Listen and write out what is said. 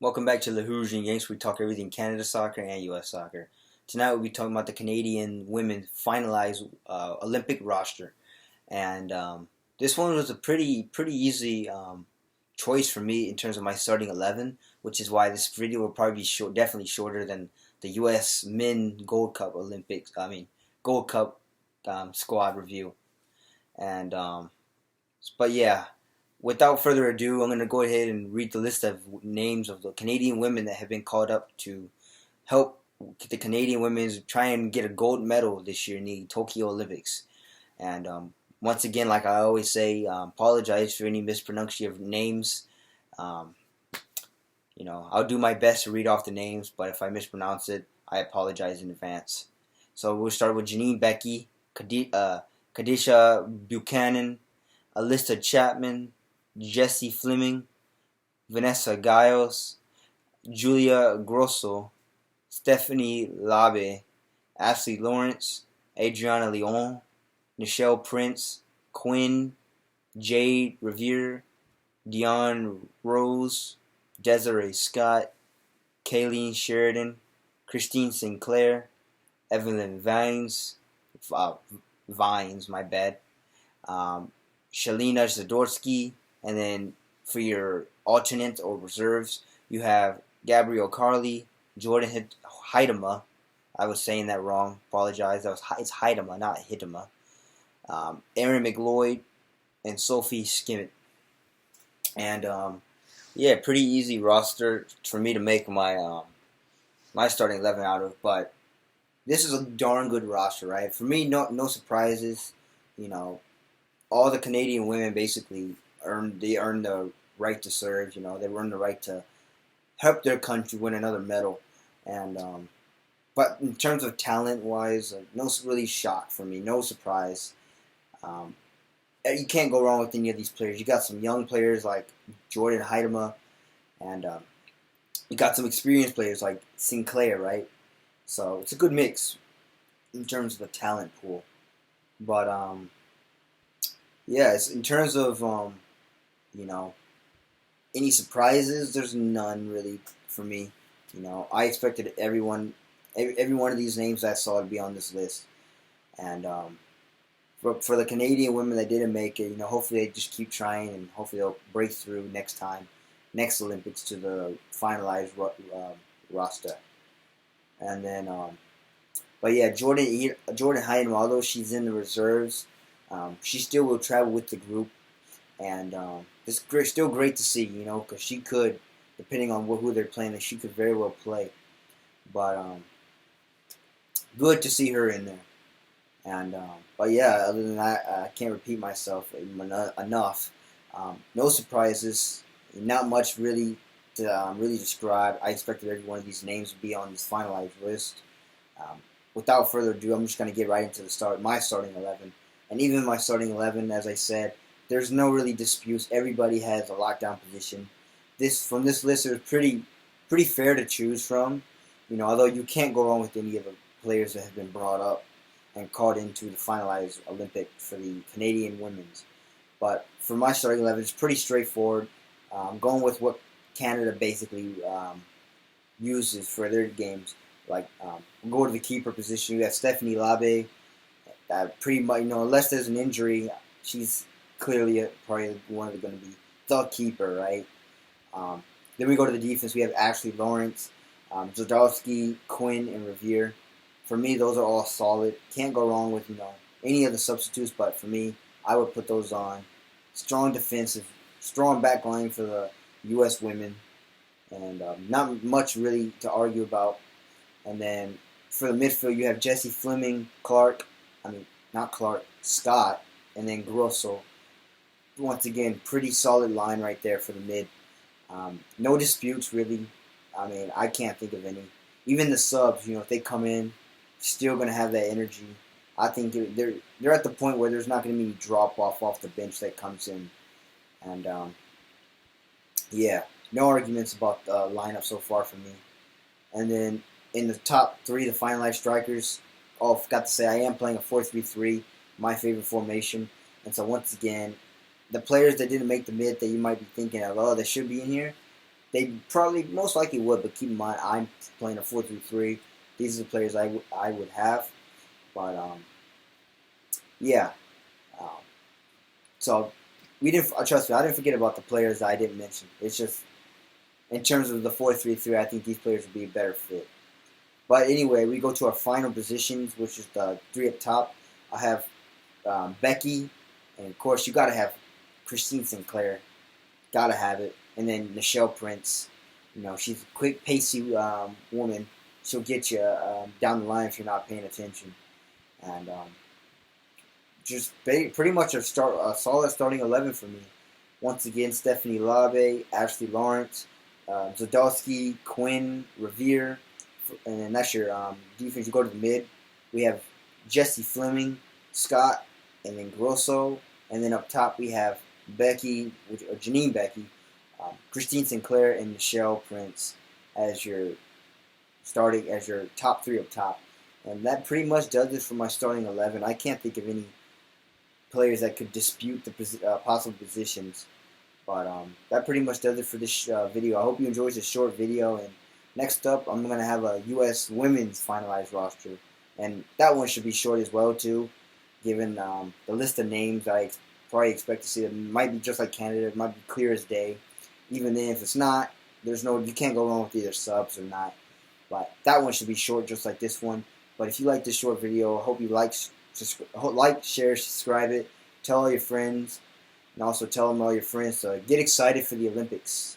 Welcome back to the Hoosiers and Yanks. We talk everything Canada soccer and U.S. soccer. Tonight we'll be talking about the Canadian women's finalized Olympic roster, and this one was a pretty easy choice for me in terms of my starting 11, which is why this video will probably be definitely shorter than the U.S. Men Gold Cup Olympics. Gold Cup squad review, and but yeah, without further ado, I'm going to go ahead and read the list of names of the Canadian women that have been called up to help the Canadian women try and get a gold medal this year in the Tokyo Olympics. And once again, like I always say, apologize for any mispronunciation of names. Um, I'll do my best to read off the names, but if I mispronounce it, I apologize in advance. So we'll start with Janine Becky, Kadisha Buchanan, Alyssa Chapman, Jessie Fleming, Vanessa Giles, Julia Grosso, Stephanie Labe, Ashley Lawrence, Adriana Leon, Nichelle Prince, Quinn, Jade Revere, Dion Rose, Desiree Scott, Kayleen Sheridan, Christine Sinclair, Evelyn Vines, my bad, Shalina Zadorsky, and then for your alternate or reserves, you have Gabrielle Carly, Jordan Heidema. I was saying that wrong. Apologize. It's Heidema, not Hitema. Erin McLeod and Sophie Skimmett. And yeah, pretty easy roster for me to make my starting 11 out of. But this is a darn good roster, right? For me, no surprises. All the Canadian women basically earned the right to serve. They earned the right to help their country win another medal. And but in terms of talent-wise, no really shock for me, no surprise. You can't go wrong with any of these players. You got some young players like Jordan Heidema, and you got some experienced players like Sinclair, right? So it's a good mix in terms of the talent pool. But yeah, in terms of any surprises, there's none really for me. I expected every one of these names I saw to be on this list, and for the Canadian women that didn't make it, hopefully they just keep trying, and hopefully they'll break through next Olympics to the finalized roster, and then but yeah, Jordan Heidem, although she's in the reserves, she still will travel with the group, and it's still great to see, because she could, depending on who they're playing, she could very well play. But good to see her in there. And but yeah, other than that, I can't repeat myself enough. No surprises, not much really to really describe. I expected every one of these names to be on this finalized list. Without further ado, I'm just going to get right into my starting 11. And even my starting 11, as I said, there's no really disputes. Everybody has a lockdown position. From this list, there's pretty fair to choose from. Although you can't go wrong with any of the players that have been brought up and called into the finalized Olympic for the Canadian women's. But for my starting 11, it's pretty straightforward. I'm going with what Canada basically uses for their games. Like, we'll go to the keeper position. You have Stephanie Labe. Pretty much, unless there's an injury, she's clearly probably going to be the keeper, right? Then we go to the defense. We have Ashley Lawrence, Zadowski, Quinn, and Revere. For me, those are all solid. Can't go wrong with any of the substitutes, but for me, I would put those on. Strong defensive, strong back line for the U.S. women, and not much really to argue about. And then for the midfield, you have Jessie Fleming, Scott, and then Grosso. Once again, pretty solid line right there for the mid. No disputes, really. I can't think of any. Even the subs, if they come in, still going to have that energy. I think they're at the point where there's not going to be any drop-off the bench that comes in. And, yeah, no arguments about the lineup so far for me. And then in the top three, the finalized strikers, I forgot to say, I am playing a 4-3-3, my favorite formation. And so once again, the players that didn't make the mid that you might be thinking of, they should be in here, they probably most likely would, but keep in mind I'm playing a 4-3-3. These are the players I would have, but yeah. Um, so we didn't trust me. I didn't forget about the players that I didn't mention. It's just in terms of the 4-3-3, I think these players would be a better fit. But anyway, we go to our final positions, which is the three up top. I have Becky, and of course you got to have Christine Sinclair. Got to have it. And then Michelle Prince. You know, she's a quick, pacey woman. She'll get you down the line if you're not paying attention. And just pretty much a solid starting 11 for me. Once again, Stephanie Labe, Ashley Lawrence, Zadowski, Quinn, Revere, and then that's your defense. You go to the mid. We have Jesse Fleming, Scott, and then Grosso. And then up top we have Becky, or Janine Becky, Christine Sinclair, and Michelle Prince as your top three up top. And that pretty much does it for my starting 11. I can't think of any players that could dispute the possible positions. But that pretty much does it for this video. I hope you enjoyed this short video. And next up, I'm going to have a U.S. women's finalized roster. And that one should be short as well, too, given the list of names I probably expect to see. It might be just like Canada. It might be clear as day. Even then, if it's not, you can't go wrong with either subs or not. But that one should be short just like this one. But if you like this short video, I hope you like, share, subscribe it, tell all your friends, and also tell them all your friends to get excited for the Olympics.